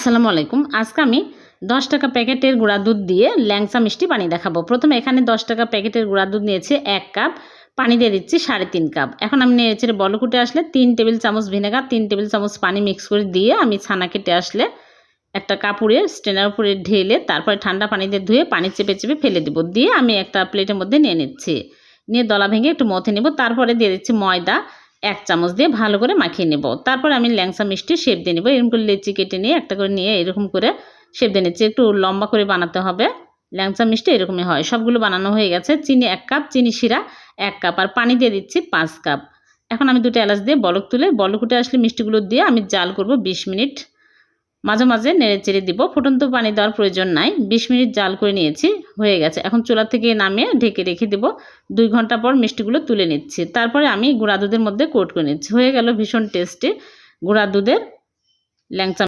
আসসালামু আলাইকুম। আজকে আমি 10 টাকা প্যাকেটের গুঁড়া দুধ দিয়ে ল্যাংচা মিষ্টি বানিয়ে দেখাবো। প্রথমে এখানে 10 টাকা প্যাকেটের গুঁড়া দুধ নিয়েছি 1 কাপ, পানি দিয়ে দিচ্ছি 3.5 কাপ। এখন আমি নেড়েচেড়ে বলকুটে আসলে 3 টেবিল চামচ ভিনেগার, 3 টেবিল চামচ পানি মিক্স করে দিয়ে আমি ছানা কেটে আসলে একটা কাপড়ে স্ট্রেনার উপরে ঢেলে তারপরে ঠান্ডা পানি দিয়ে ধুয়ে পানি চেপে চেপে ফেলে দেবো। দিয়ে আমি একটা প্লেটের মধ্যে নিয়ে নিচ্ছি। নিয়ে দলা ভেঙে একটু মথে নেব। তারপরে দিয়ে দিচ্ছি ময়দা 1 চামচ দিয়ে ভালো করে মাখিয়ে নেব। তারপরে আমি ল্যাংচা মিষ্টি শেপ দিয়ে নেব। এরকম করে লেচি কেটে নিয়ে একটা করে নিয়ে এরকম করে শেপ দিয়ে নিচ্ছি। একটু লম্বা করে বানাতে হবে। ল্যাংচা মিষ্টি এরকমই হয়। সবগুলো বানানো হয়ে গেছে। চিনি 1 কাপ, চিনি শিরা 1 কাপ আর পানি দিয়ে দিচ্ছি 5 কাপ। এখন আমি 2টা এলাচ দিয়ে বলক তুলে বলকুটে আসলে মিষ্টিগুলো দিয়ে আমি জাল করব 20 মিনিট। মাঝে মাঝে নেড়ে চেড়ে দিব। ফুটন্ত পানি দেওয়ার প্রয়োজন নাই। 20 মিনিট জাল করে নিয়েছি, হয়ে গেছে। এখন চুলা থেকে নামিয়ে ঢেকে রেখে দেব। 2 ঘন্টা পর মিষ্টিগুলো তুলে নিচ্ছি। তারপরে আমি গুঁড়া দুধের মধ্যে কোট করে নিচ্ছি। হয়ে গেল ভীষণ টেস্টি গুঁড়া দুধের ল্যাংচা।